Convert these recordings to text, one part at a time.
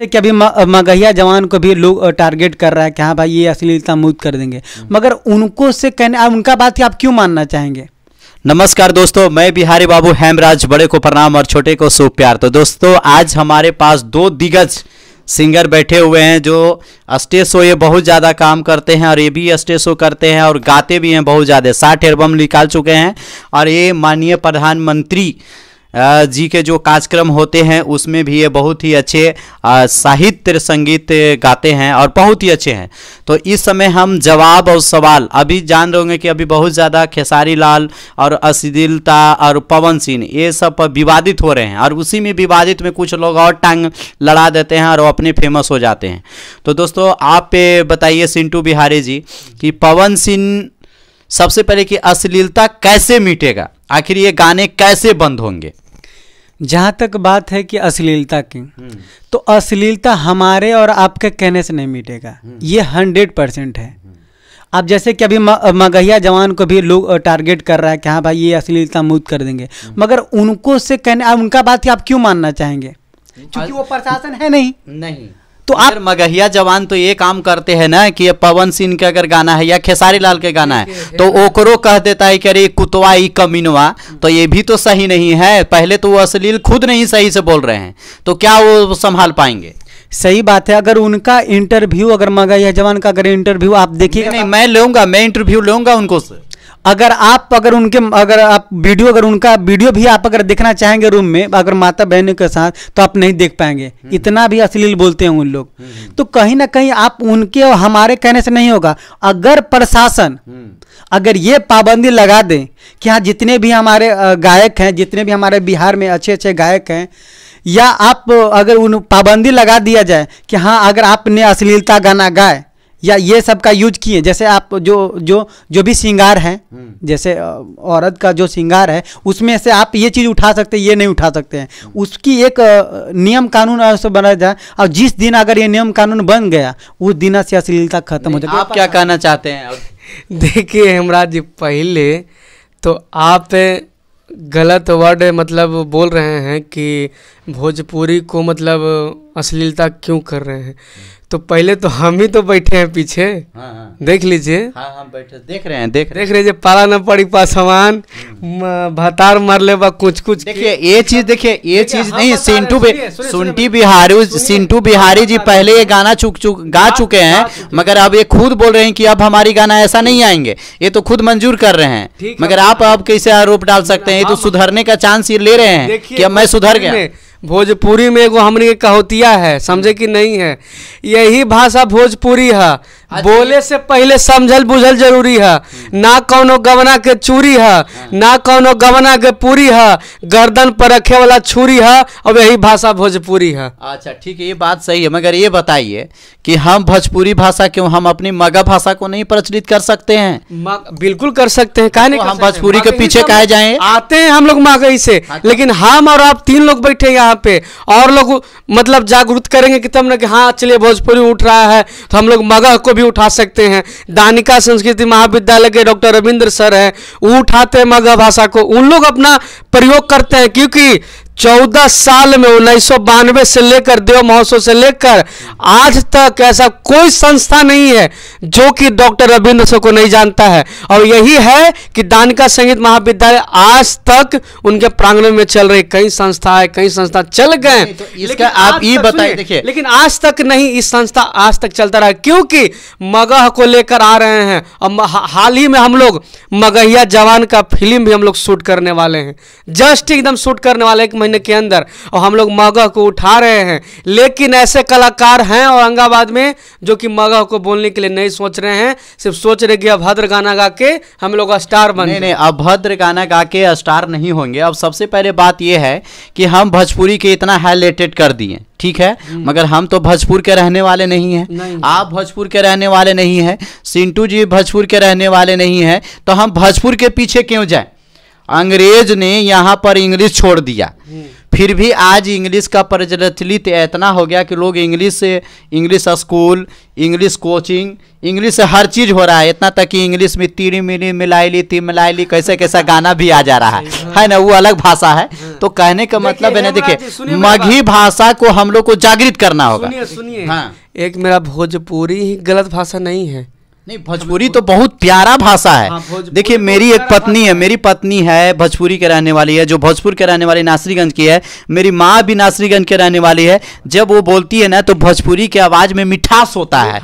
कि अभी मगहिया जवान को भी लोग टारगेट कर रहा है कि हाँ भाई ये अश्लीलता मुक्त कर देंगे, मगर उनको से कहने उनका बात आप क्यों मानना चाहेंगे? नमस्कार दोस्तों, मैं बिहारी बाबू हेमराज, बड़े को प्रणाम और छोटे को शुभ प्यार। तो दोस्तों आज हमारे पास दो दिग्गज सिंगर बैठे हुए हैं जो स्टेज शो ये बहुत ज़्यादा काम करते हैं और ये भी स्टेज शो करते हैं और गाते भी हैं बहुत ज़्यादा। 60 एल्बम निकाल चुके हैं और ये माननीय प्रधानमंत्री जी के जो कार्यक्रम होते हैं उसमें भी ये बहुत ही अच्छे साहित्य संगीत गाते हैं और बहुत ही अच्छे हैं। तो इस समय हम जवाब और सवाल, अभी जान रहे होंगे कि अभी बहुत ज़्यादा खेसारी लाल और अश्लीलता और पवन सिंह ये सब पर विवादित हो रहे हैं और उसी में विवादित में कुछ लोग और टांग लड़ा देते हैं और वो अपने फेमस हो जाते हैं। तो दोस्तों आप बताइए सिंटू बिहारी जी कि पवन सिंह सबसे पहले कि अश्लीलता कैसे मिटेगा, आखिर ये गाने कैसे बंद होंगे? जहाँ तक बात है कि अश्लीलता की, तो अश्लीलता हमारे और आपके कहने से नहीं मिटेगा, ये 100% है। अब जैसे कि अभी मगहिया जवान को भी लोग टारगेट कर रहा है कि हाँ भाई ये अश्लीलता मुक्त कर देंगे, मगर उनको से कहने उनका बात आप क्यों मानना चाहेंगे? क्योंकि वो प्रशासन है नहीं। तो आप मगहिया जवान तो ये काम करते हैं ना कि ये पवन सिंह के अगर गाना है या खेसारी लाल के गाना है तो ओकरो कह देता है कि अरे कुतवा ई कमीनवा, तो ये भी तो सही नहीं है। पहले तो वो अश्लील खुद नहीं सही से बोल रहे हैं, तो क्या वो संभाल पाएंगे? सही बात है। अगर उनका इंटरव्यू, अगर मगहिया जवान का अगर इंटरव्यू आप देखिए, नहीं मैं लूंगा, मैं इंटरव्यू लूंगा उनको से। अगर आप वीडियो, अगर उनका वीडियो भी आप अगर देखना चाहेंगे रूम में अगर माता बहनों के साथ, तो आप नहीं देख पाएंगे, इतना भी अश्लील बोलते हैं उन लोग। तो कहीं ना कहीं आप उनके और हमारे कहने से नहीं होगा। अगर प्रशासन अगर ये पाबंदी लगा दे कि हाँ जितने भी हमारे गायक हैं, जितने भी हमारे बिहार में अच्छे अच्छे गायक हैं, या आप अगर उन पाबंदी लगा दिया जाए कि हाँ अगर आपने अश्लीलता गाना गाए या ये सब का यूज किए, जैसे आप जो भी श्रृंगार है, जैसे औरत का जो श्रृंगार है उसमें से आप ये चीज़ उठा सकते हैं, ये नहीं उठा सकते हैं, उसकी एक नियम कानून से बना जाए। और जिस दिन अगर ये नियम कानून बन गया उस दिन से अश्लीलता खत्म हो जाएगी। आप क्या कहना चाहते हैं? देखिए हेमराज जी, पहले तो आप गलत वर्ड मतलब बोल रहे हैं कि भोजपुरी को मतलब अश्लीलता क्यों कर रहे हैं। तो पहले तो हम ही तो बैठे हैं पीछे। हाँ। देख लीजिए। हाँ बैठे देख रहे हैं पाला न पड़ी पासवान भतार मर ले बा कुछ। देखिए ये चीज नहीं, सिंटू बिहारी जी पहले ये गाना गा चुके हैं, मगर अब ये खुद बोल रहे हैं कि अब हमारी गाना ऐसा नहीं आएंगे। ये तो खुद मंजूर कर रहे हैं, मगर आप अब कैसे आरोप डाल सकते हैं? ये तो सुधरने का चांस ये ले रहे हैं कि अब मैं सुधर गया। भोजपुरी में एगो हमने कहोतिया है, समझे कि नहीं है? यही भाषा भोजपुरी है। बोले से पहले समझल बुझल जरूरी है। ना कौनो गवना के चूरी है, ना कौनो गवना के पूरी है, गर्दन पर रखे वाला छुरी है, और यही भाषा भोजपुरी है। अच्छा ठीक है, ये बात सही है, मगर ये बताइए कि हम भोजपुरी भाषा क्यों हम अपनी मगह भाषा को नहीं प्रचलित कर सकते हैं? बिल्कुल कर सकते हैं, काहे नहीं? हम भोजपुरी के पीछे काहे जाएं? आते हैं हम लोग मगही से, लेकिन हम और आप 3 लोग बैठे यहाँ पे और लोग मतलब जागरूक करेंगे कि तब ना कि हाँ चलिए भोजपुरी उठ रहा है तो हम लोग मगह को भी उठा सकते हैं। दानिका संस्कृति महाविद्यालय के डॉक्टर रविंद्र सर हैं, वो उठाते हैं मगह भाषा को, उन लोग अपना प्रयोग करते हैं। क्योंकि 14 साल में 1992 से लेकर देव महोत्सव से लेकर आज तक ऐसा कोई संस्था नहीं है जो कि डॉक्टर रविंद्र सर को नहीं जानता है। और यही है कि दानिका संगीत महाविद्यालय आज तक उनके प्रांगण में चल रही। कई संस्था चल गए, तो इसका आप ये बताइए। देखिए, लेकिन आज तक नहीं, इस संस्था आज तक चलता रहा क्योंकि मगह को लेकर आ रहे हैं। और हाल ही में हम लोग मगहिया जवान का फिल्म भी हम लोग शूट करने वाले हैं, जस्ट एकदम शूट करने वाले 1 महीने के अंदर, और हम लोग मगह को उठा रहे हैं। लेकिन ऐसे कलाकार हैं औरंगाबाद में जो कि मगह को बोलने के लिए नहीं सोच रहे हैं, सिर्फ सोच रहे कि अभद्र गाना गा के हम लोग स्टार बन। नहीं, अभद्र गाना गा के स्टार नहीं होंगे। अब सबसे पहले बात यह है कि हम भोजपुरी के इतना हाईलाइटेड कर दिए, ठीक है, मगर हम तो भोजपुर के रहने वाले नहीं हैं। आप भोजपुर के रहने वाले नहीं हैं, सिंटू जी भोजपुर के रहने वाले नहीं हैं, तो हम भोजपुर के पीछे क्यों जाएं? अंग्रेज ने यहाँ पर इंग्लिश छोड़ दिया, फिर भी आज इंग्लिश का प्रचलित इतना हो गया कि लोग English school, English coaching, English से हर चीज हो रहा है। इतना तक कि इंग्लिश में तीरी मिली मिलाई ली कैसे कैसा गाना भी आ जा रहा है ना, वो अलग भाषा है। तो कहने का मतलब है ना, देखिए मगही भाषा को हम लोग को जागृत करना होगा। सुनिए हाँ, एक मेरा भोजपुरी ही गलत भाषा नहीं है। नहीं, भोजपुरी तो बहुत प्यारा भाषा है। देखिए मेरी एक पत्नी है, मेरी पत्नी है भोजपुरी के रहने वाली है, जो भोजपुर के रहने वाली नासरीगंज की है। मेरी माँ भी नासरीगंज के रहने वाली है। जब वो बोलती है ना तो भोजपुरी के आवाज में मिठास होता है।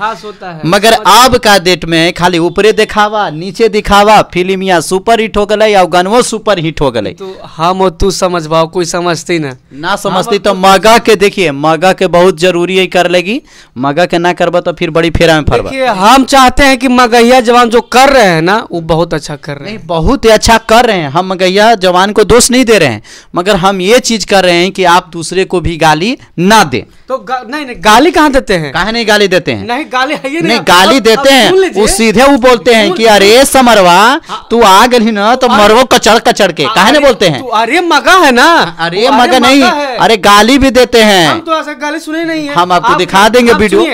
मगर अब का डेट में खाली ऊपरे दिखावा, नीचे दिखावा, फिल्म या सुपर हिट हो गए या गानवो सुपर हिट हो गए। तो हम तू समझ पाओ, कोई समझती ना समझती तो मगा के देखिए, मगा के बहुत जरूरी है कर लेगी। मगा के ना करबा तो फिर बड़ी फेरा में फरबा। हम चाहते हैं कि मगहिया जवान जो कर रहे हैं ना वो बहुत अच्छा कर रहे हैं। नहीं, बहुत ही अच्छा कर रहे हैं। हम मगहिया जवान को दोष नहीं दे रहे हैं, मगर हम ये चीज कर रहे हैं कि आप दूसरे को भी गाली ना दें। तो नहीं, गाली कहाँ देते हैं? कहाँ नहीं गाली देते हैं? नहीं, गाली है नहीं, गाली देते हैं। वो सीधे वो बोलते हैं कि अरे समरवा तू आ गई ना तो मरवो कचड़ के। कहाँ नहीं बोलते हैं? अरे मगा है ना। अरे मगा नहीं, अरे गाली भी देते हैं। हम तो ऐसा गाली सुने नहीं है। हम आपको दिखा देंगे वीडियो।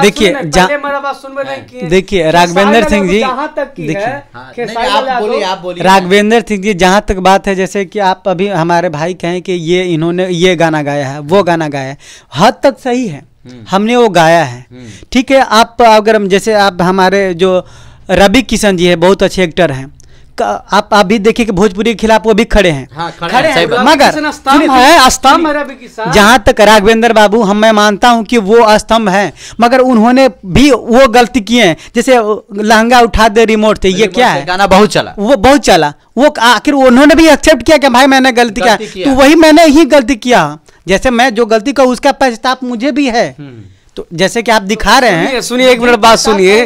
देखिए देखिए राघवेंद्र सिंह जी, राघवेंद्र सिंह जी, जहाँ तक बात है, जैसे कि आप अभी हमारे भाई कहें कि ये इन्होंने ये गाना गाया है, वो गाना गाया है, हद तक सही है, हमने वो गाया है, ठीक है। आप अगर जैसे आप हमारे जो रवि किशन जी है, बहुत अच्छे एक्टर हैं, आप भी देखिए कि भोजपुरी के खिलाफ वो भी खड़े हैं। हाँ, खड़े हैं। मगर स्तंभ है। जहां तक राघवेंद्र बाबू, मैं मानता हूं कि वो स्तंभ है, मगर उन्होंने भी वो गलती किए हैं। जैसे लहंगा उठा दे रिमोट से, ये क्या है? गाना बहुत चला, वो बहुत चला। वो आखिर उन्होंने भी एक्सेप्ट किया कि भाई मैंने गलती किया, तो वही मैंने ही गलती किया। जैसे मैं जो गलती का उसका पश्चाताप मुझे भी है। तो जैसे कि आप दिखा रहे हैं। सुनिए एक मिनट बात सुनिए,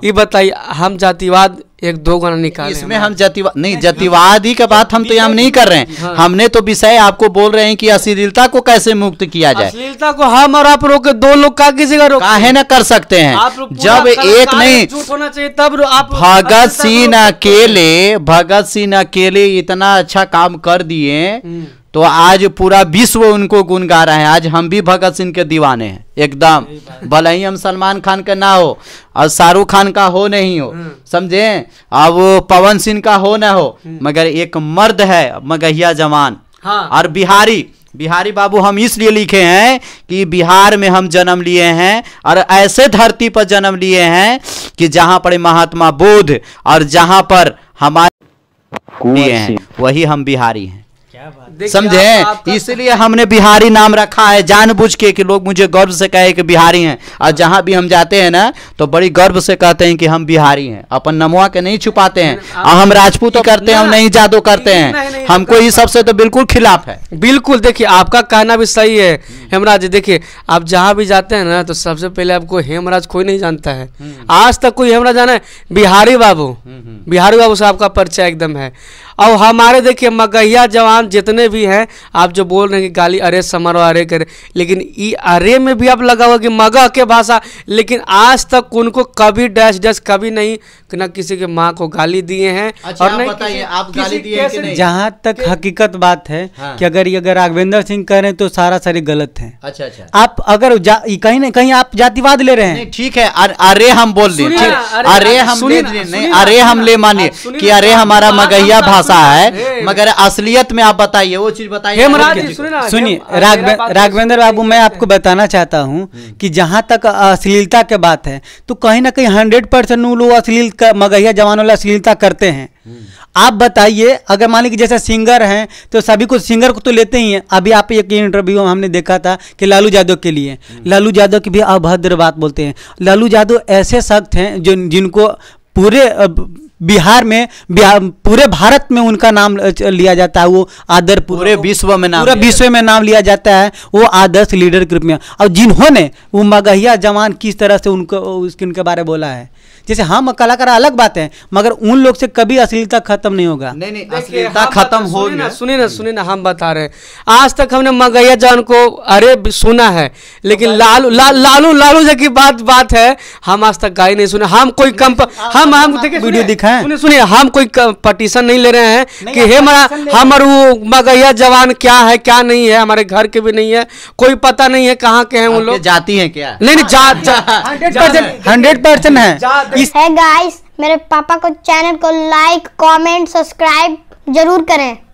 ये बताइए, हम जातिवाद एक दो गाना निकाले, इसमें हम जातिवाद नहीं, जातिवाद ही का बात हम तो हम नहीं कर रहे हैं। हाँ। हमने तो विषय आपको बोल रहे हैं कि अश्लीलता को कैसे मुक्त किया जाए। अश्लीलता को हम और आप रोके, दो लोग का किसी का रोके काहे ना कर सकते हैं। जब एक नहीं, झूठ होना चाहिए तब आप। भगत सिंह अकेले इतना अच्छा काम कर दिए तो आज पूरा विश्व उनको गुण गा रहा है। आज हम भी भगत सिंह के दीवाने हैं एकदम, भले ही हम सलमान खान का ना हो और शाहरुख खान का हो नहीं हो, समझे, अब पवन सिंह का हो ना हो, मगर एक मर्द है मगहिया जवान। हाँ। और बिहारी बाबू हम इसलिए लिखे हैं कि बिहार में हम जन्म लिए हैं और ऐसे धरती पर जन्म लिए हैं कि जहां पर महात्मा बुद्ध और जहां पर हमारे हैं वही हम बिहारी हैं, समझे। इसलिए हमने बिहारी नाम रखा है जानबूझ के, कि लोग मुझे गर्व से कहे कि बिहारी हैं। और जहां भी हम जाते हैं ना तो बड़ी गर्व से कहते हैं कि हम बिहारी हैं, अपन नमवा के नहीं छुपाते हैं। और हम राजपूती करते हैं, हम नहीं जादू करते हैं, हमको ये सबसे तो बिल्कुल खिलाफ है। बिल्कुल, देखिए आपका कहना भी सही है हेमराज जी। देखिए आप जहां भी जाते हैं ना तो सबसे पहले आपको हेमराज कोई नहीं जानता है, आज तक कोई हेमराज जाना है? बिहारी बाबू से आपका परिचय एकदम है। और हमारे देखिए मगहिया जवान जितने भी हैं, आप जो बोल रहे हैं कि गाली अरे समरो अरे करे, लेकिन ये अरे में भी आप लगा हुआ कि मगह के भाषा, लेकिन आज तक उनको कभी डैश कभी नहीं ना किसी के माँ को गाली दिए हैं। अच्छा, और नहीं बताइए आप गाली दिए हैं कि नहीं? जहाँ तक हकीकत बात है कि अगर राघवेंद्र सिंह करें तो सारा सारी गलत है। अच्छा, आप अगर कहीं ना कहीं आप जातिवाद ले रहे हैं। ठीक है, अरे हम बोल दें, अरे हम ले नहीं, अरे हम ले मानिए कि अरे हमारा मगहिया भाषा है, मगर असलियत में आप बताइए वो चीज बताइए। सुनिए राघवेंद्र बाबू, मैं आपको बताना चाहता हूँ कि जहाँ तक अश्लीलता के बात है तो कहीं ना कहीं 100% लोग अश्लील मगहिया जवान वाला अश्लीलता करते हैं। आप बताइए, अगर मान लीजिए जैसे सिंगर हैं तो सभी को सिंगर को तो लेते ही हैं। अभी आप एक इंटरव्यू हमने देखा था कि लालू यादव के लिए, लालू यादव की भी अभद्र बात बोलते हैं। लालू यादव ऐसे सख्त हैं जिनको पूरे बिहार में पूरे भारत में उनका नाम लिया जाता है, वो आदर पूरे विश्व में नाम लिया जाता है, वो आदर्श लीडर के रूप में। और जिन्होंने वो मगहिया जवान किस तरह से उनके बारे में बोला है, जैसे हम कलाकार अलग बात है, मगर उन लोग से कभी अश्लीलता खत्म नहीं होगा। नहीं नहीं, देखिए, अश्लीलता खत्म हो गया। सुनिए ना हम बता रहे हैं, आज तक हमने मगैया जान को अरे सुना है, लेकिन लालू जी की बात है, हम आज तक गाई नहीं सुने। हम कोई हम देखिए वीडियो दिखाएं। सुनिए हम कोई पटिशन नहीं ले रहे हैं कि हे हमारे वो मगैया जवान क्या है क्या नहीं है, हमारे घर के भी नहीं है, कोई पता नहीं है कहाँ के हैं उन लोग। जाती है क्या? नहीं 100% है। है गाइस, मेरे पापा को चैनल को लाइक कमेंट सब्सक्राइब जरूर करें।